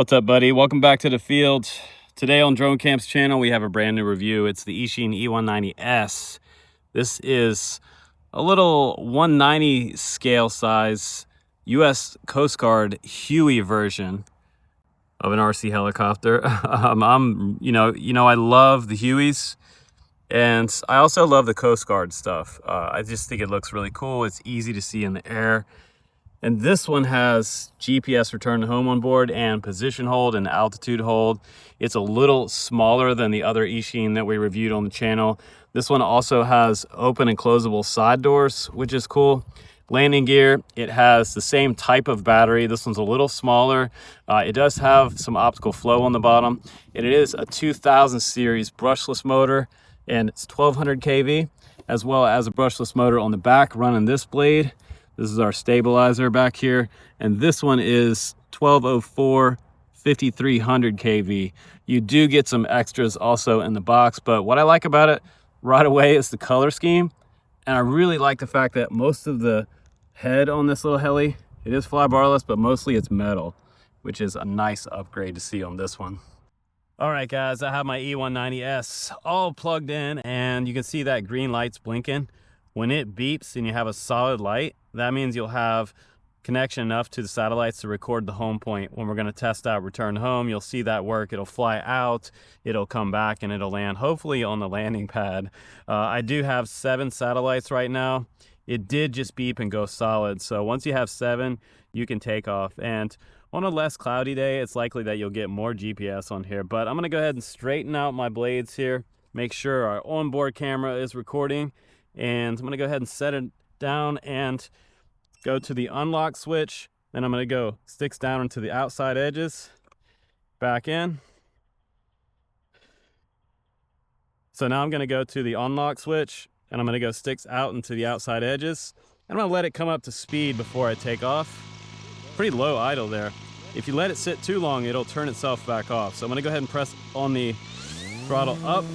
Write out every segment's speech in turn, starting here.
What's up, buddy? Welcome back to the field. Today on Drone Camp's channel, we have a brand new review. It's the Eachine E190S. This is a little 190 scale size U.S. Coast Guard Huey version of an RC helicopter. I love the Hueys, and I also love the Coast Guard stuff. I just think it looks really cool. It's easy to see in the air. And this one has GPS return to home on board and position hold and altitude hold. It's a little smaller than the other Eachine that we reviewed on the channel. This one also has open and closable side doors, which is cool. Landing gear, it has the same type of battery. This one's a little smaller. It does have some optical flow on the bottom. And it is a 2000 series brushless motor, and it's 1200 kV, as well as a brushless motor on the back running this blade. This is our stabilizer back here, and this one is 1204 5300 kV. You do get some extras also in the box, but what I like about it right away is the color scheme, and I really like the fact that most of the head on this little heli, it is fly barless, but mostly it's metal, which is a nice upgrade to see on this one. All right, guys, I have my E190S all plugged in, and you can see that green light's blinking. When it beeps and you have a solid light, that means you'll have connection enough to the satellites to record the home point. When we're going to test out return home, you'll see that work. It'll fly out, it'll come back, and it'll land hopefully on the landing pad. I do have 7 satellites right now. It did just beep and go solid. So once you have 7, you can take off. And on a less cloudy day, it's likely that you'll get more GPS on here. But I'm going to go ahead and straighten out my blades here, make sure our onboard camera is recording. And I'm going to go ahead and set it down and go to the unlock switch. Then I'm going to go sticks down into the outside edges, back in. So now I'm going to go to the unlock switch, and I'm going to go sticks out into the outside edges. I'm going to let it come up to speed before I take off. Pretty low idle there. If you let it sit too long, it'll turn itself back off. So I'm going to go ahead and press on the throttle up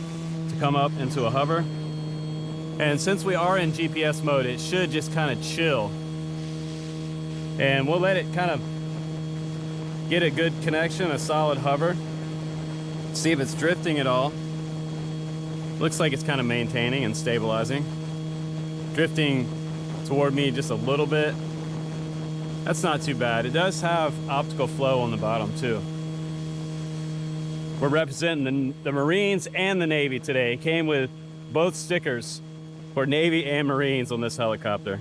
to come up into a hover. And since we are in GPS mode, it should just kind of chill. And we'll let it kind of get a good connection, a solid hover. See if it's drifting at all. Looks like it's kind of maintaining and stabilizing. Drifting toward me just a little bit. That's not too bad. It does have optical flow on the bottom too. We're representing the Marines and the Navy today. It came with both stickers for Navy and Marines on this helicopter.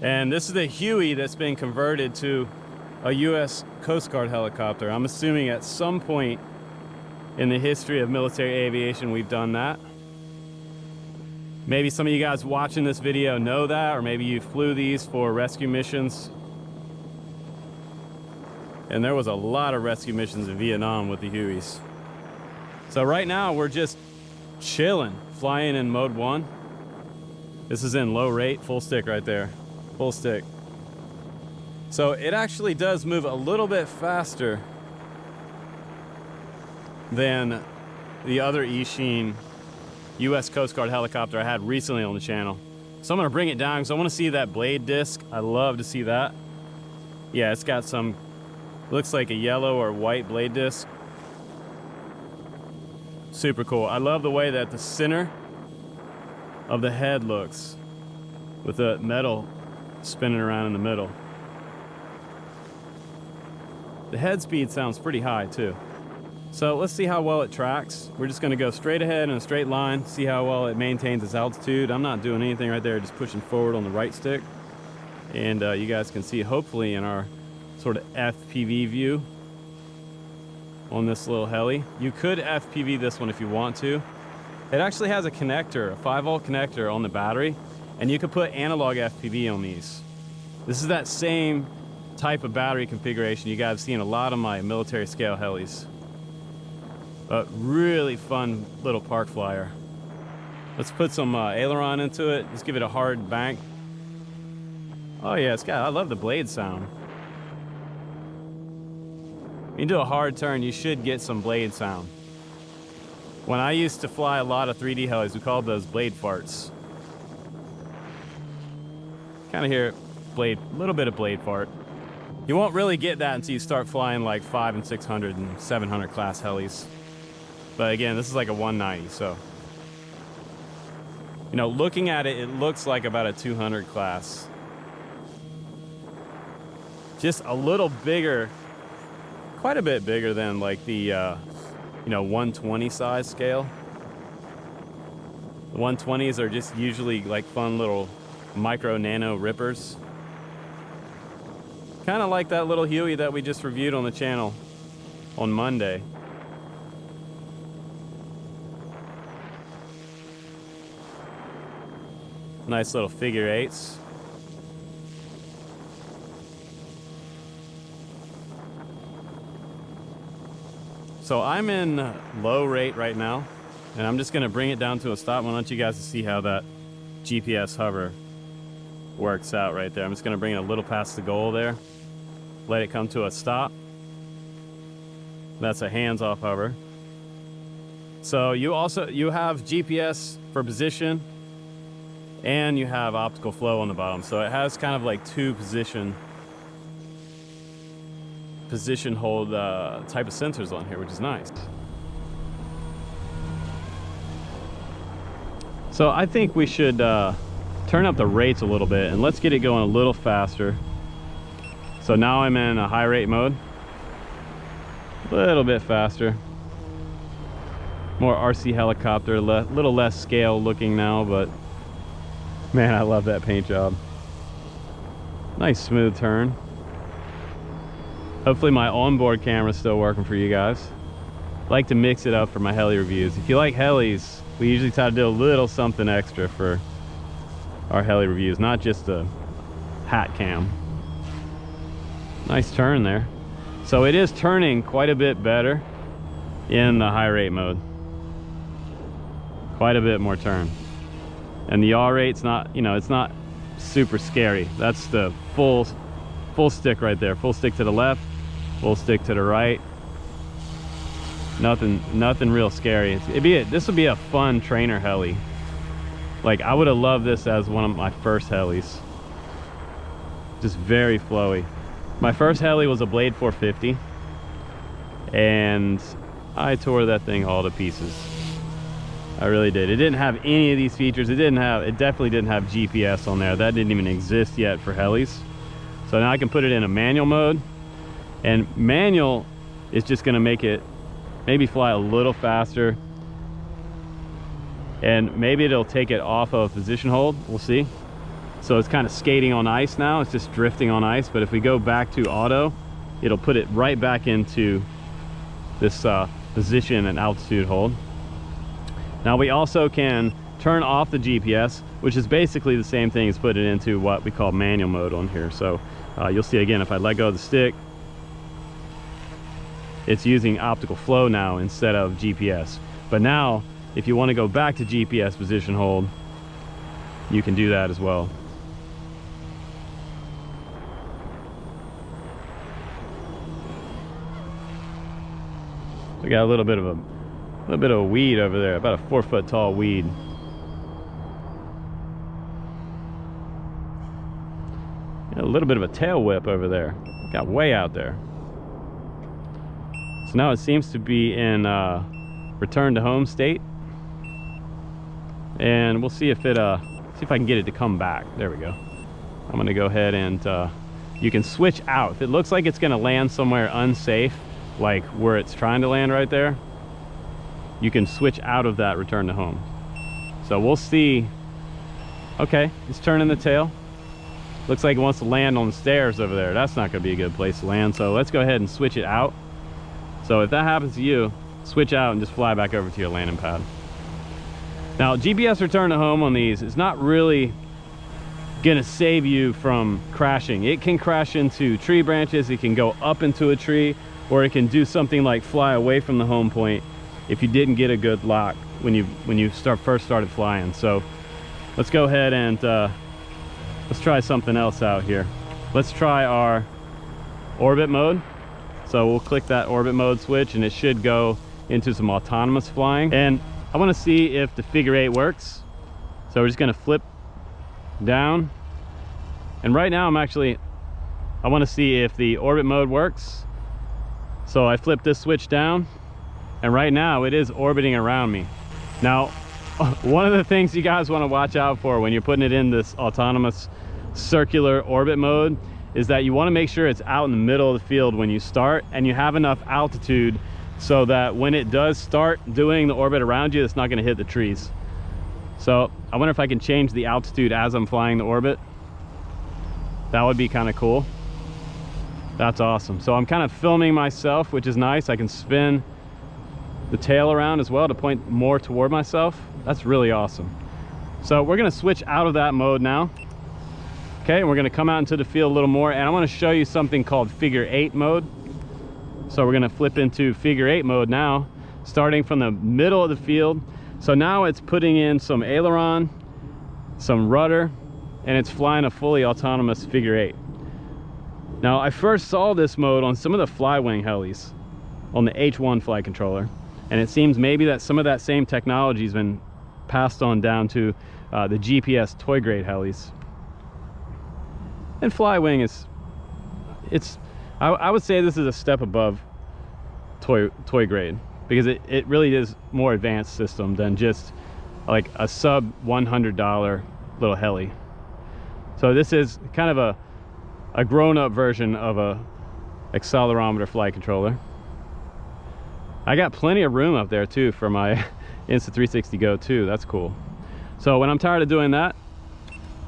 And this is the Huey that's been converted to a U.S. Coast Guard helicopter. I'm assuming at some point in the history of military aviation we've done that. Maybe some of you guys watching this video know that, or maybe you flew these for rescue missions. And there was a lot of rescue missions in Vietnam with the Hueys. So right now we're just chilling, flying in mode 1. This is in low rate, full stick right there, full stick. So it actually does move a little bit faster than the other Eachine U.S. Coast Guard helicopter I had recently on the channel. So I'm gonna bring it down because I want to see that blade disc. I love to see that. Yeah, it's got some, looks like a yellow or white blade disc. Super cool. I love the way that the center of the head looks with the metal spinning around in the middle. The head speed sounds pretty high too. So let's see how well it tracks. We're just going to go straight ahead in a straight line, see how well it maintains its altitude. I'm not doing anything right there, just pushing forward on the right stick. And you guys can see hopefully in our sort of FPV view on this little heli. You could FPV this one if you want to. It actually has a connector, a 5-volt connector on the battery, and you could put analog FPV on these. This is that same type of battery configuration you guys have seen a lot of my military scale helis. But really fun little park flyer. Let's put some aileron into it. Just give it a hard bank. Oh yeah, it's got, I love the blade sound. When you do a hard turn, you should get some blade sound. When I used to fly a lot of 3D helis, we called those blade farts. Kind of hear blade, a little bit of blade fart. You won't really get that until you start flying like 500 and 600 and 700 class helis. But again, this is like a 190, so. You know, looking at it, it looks like about a 200 class. Just a little bigger, quite a bit bigger than like the, you know, 120 size scale. The 120s are just usually like fun little micro nano rippers. Kind of like that little Huey that we just reviewed on the channel on Monday. Nice little figure eights. So I'm in low rate right now, and I'm just gonna bring it down to a stop. I want you guys to see how that GPS hover works out right there. I'm just gonna bring it a little past the goal there. Let it come to a stop. That's a hands-off hover. So you have GPS for position, and you have optical flow on the bottom. So it has kind of like two position hold type of sensors on here, which is nice. So I think we should turn up the rates a little bit, and let's get it going a little faster. So now I'm in a high rate mode, a little bit faster. More RC helicopter, a little less scale looking now, but man, I love that paint job. Nice smooth turn. Hopefully my onboard camera is still working for you guys. I like to mix it up for my heli reviews. If you like helis, we usually try to do a little something extra for our heli reviews, not just a hat cam. Nice turn there. So it is turning quite a bit better in the high rate mode. Quite a bit more turn. And the yaw rate's not, you know, it's not super scary. That's the full stick right there. Full stick to the left, full stick to the right. Nothing real scary. This would be a fun trainer heli. Like, I would have loved this as one of my first helis. Just very flowy. My first heli was a Blade 450, and I tore that thing all to pieces. I really did. It didn't have any of these features. It definitely didn't have GPS on there. That didn't even exist yet for helis. So now I can put it in a manual mode, and manual is just gonna make it maybe fly a little faster, and maybe it'll take it off of position hold. We'll see. So it's kind of skating on ice now. It's just drifting on ice. But if we go back to auto, it'll put it right back into this position and altitude hold. Now we also can turn off the GPS, which is basically the same thing as put it into what we call manual mode on here. So you'll see again, if I let go of the stick, it's using optical flow now instead of GPS. But now, if you want to go back to GPS position hold, you can do that as well. We got a little bit of a weed over there, about a 4 foot tall weed. A little bit of a tail whip over there. Got way out there. So now it seems to be in return to home state, and we'll see if it see if I can get it to come back. There we go. I'm gonna go ahead and you can switch out. If it looks like it's gonna land somewhere unsafe, like where it's trying to land right there, you can switch out of that return to home. So we'll see. Okay, it's turning the tail. Looks like it wants to land on the stairs over there. That's not gonna be a good place to land. So let's go ahead and switch it out. So if that happens to you, switch out and just fly back over to your landing pad. Now, GPS return to home on these is not really gonna save you from crashing. It can crash into tree branches, it can go up into a tree, or it can do something like fly away from the home point if you didn't get a good lock when you first started flying. So let's go ahead and let's try something else out here. Let's try our orbit mode. So we'll click that orbit mode switch, and it should go into some autonomous flying. And I want to see if the figure eight works. So we're just going to flip down. And right now I'm actually I want to see if the orbit mode works. So I flip this switch down, and right now it is orbiting around me. Now, one of the things you guys want to watch out for when you're putting it in this autonomous circular orbit mode is that you want to make sure it's out in the middle of the field when you start, and you have enough altitude so that when it does start doing the orbit around you, it's not going to hit the trees. So I wonder if I can change the altitude as I'm flying the orbit. That would be kind of cool. That's awesome. So I'm kind of filming myself, which is nice. I can spin the tail around as well to point more toward myself. That's really awesome. So we're going to switch out of that mode now. Okay, and we're going to come out into the field a little more, and I want to show you something called figure 8 mode. So we're going to flip into figure 8 mode now, starting from the middle of the field. So now it's putting in some aileron, some rudder, and it's flying a fully autonomous figure 8. Now, I first saw this mode on some of the Flywing helis on the H1 flight controller, and it seems maybe that some of that same technology has been passed on down to the GPS toy grade helis. And Flywing is, I would say this is a step above toy grade, because it really is more advanced system than just like a sub $100 little heli. So this is kind of a grown-up version of a accelerometer flight controller. I got plenty of room up there too for my Insta360 Go 2. That's cool. So when I'm tired of doing that,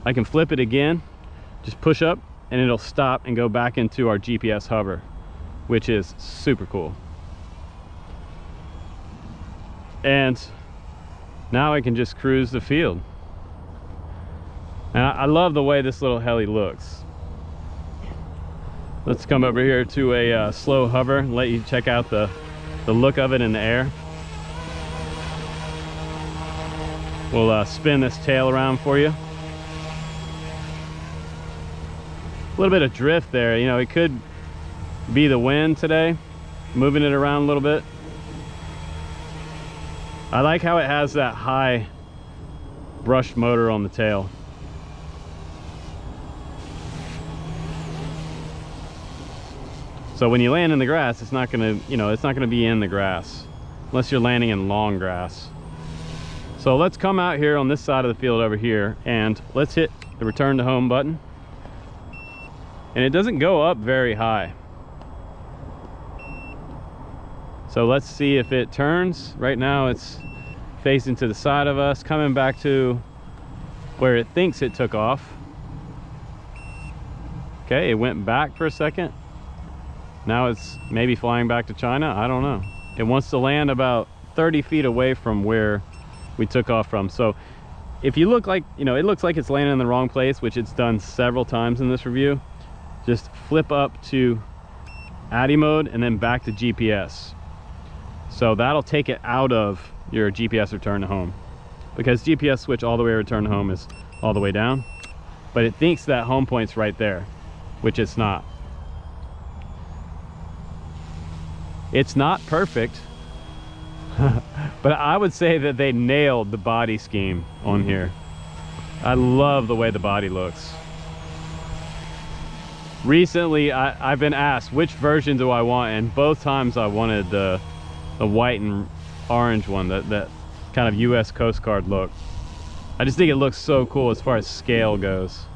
I can flip it again, just push up, and it'll stop and go back into our GPS hover, which is super cool. And now I can just cruise the field. And I love the way this little heli looks. Let's come over here to a slow hover and let you check out the look of it in the air. We'll spin this tail around for you. A little bit of drift there, you know, it could be the wind today, moving it around a little bit. I like how it has that high brushed motor on the tail. So when you land in the grass, it's not gonna, it's not gonna be in the grass unless you're landing in long grass. So let's come out here on this side of the field over here, and let's hit the return to home button. And it doesn't go up very high. So let's see if it turns. Right now it's facing to the side of us, coming back to where it thinks it took off. Okay, it went back for a second. Now it's maybe flying back to China. I don't know. It wants to land about 30 feet away from where we took off from. So if you look like, it looks like it's landing in the wrong place, which it's done several times in this review, just flip up to ADI mode and then back to GPS. So that'll take it out of your GPS return to home, because GPS switch all the way return to home is all the way down, but it thinks that home point's right there, which it's not. It's not perfect, but I would say that they nailed the body scheme on here. I love the way the body looks. Recently, I've been asked which version do I want, and both times I wanted the white and orange one, that kind of US Coast Guard look. I just think it looks so cool as far as scale goes.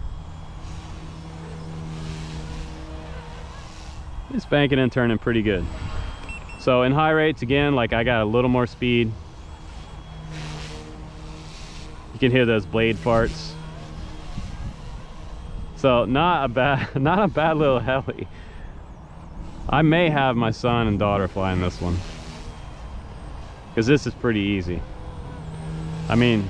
It's banking and turning pretty good. So in high rates, again, like I got a little more speed. You can hear those blade farts. So not a bad little heli. I may have my son and daughter flying this one, because this is pretty easy. I mean,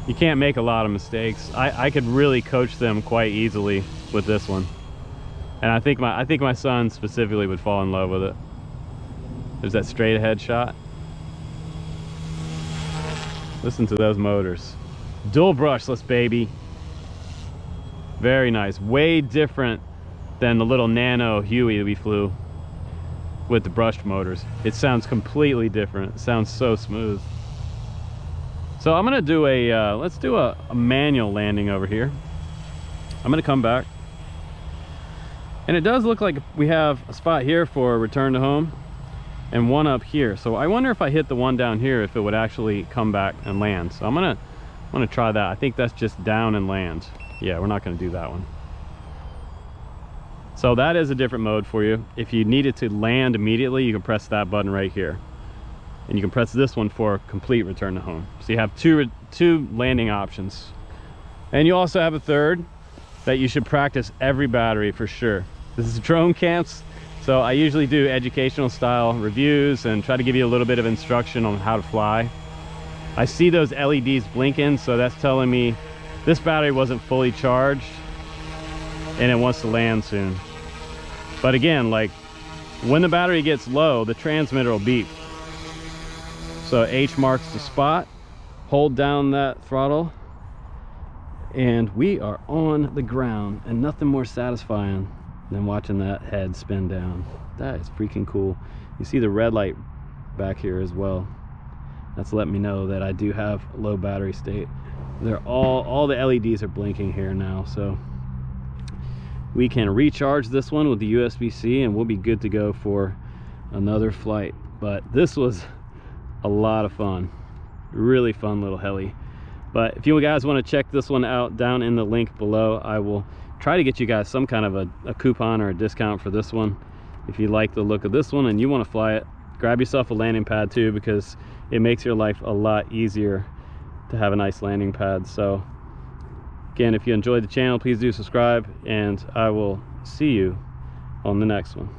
you can't make a lot of mistakes. I could really coach them quite easily with this one. And I think my son specifically would fall in love with it. There's that straight ahead shot. Listen to those motors. Dual brushless, baby. Very nice. Way different than the little nano Huey that we flew with the brushed motors. It sounds completely different. It sounds so smooth. So I'm gonna do let's do a manual landing over here. I'm gonna come back. And it does look like we have a spot here for return to home and one up here. So I wonder if I hit the one down here, if it would actually come back and land. So I'm gonna try that. I think that's just down and land. Yeah, we're not gonna do that one. So that is a different mode for you. If you needed to land immediately, you can press that button right here. And you can press this one for complete return to home. So you have two landing options. And you also have a third that you should practice every battery for sure. This is drone camps, so I usually do educational style reviews and try to give you a little bit of instruction on how to fly. I see those LEDs blinking, so that's telling me this battery wasn't fully charged and it wants to land soon. But again, like when the battery gets low, the transmitter will beep. So H marks the spot, hold down that throttle, and we are on the ground, and nothing more satisfying than watching that head spin down. That is freaking cool. You see the red light back here as well. That's letting me know that I do have low battery state. They're all the LEDs are blinking here now, so we can recharge this one with the USB-C and we'll be good to go for another flight. But this was a lot of fun. Really fun little heli. But if you guys want to check this one out, down in the link below, I will try to get you guys some kind of a coupon or a discount for this one. If you like the look of this one and you want to fly it, grab yourself a landing pad too, because it makes your life a lot easier to have a nice landing pad. So again, if you enjoyed the channel, please do subscribe, and I will see you on the next one.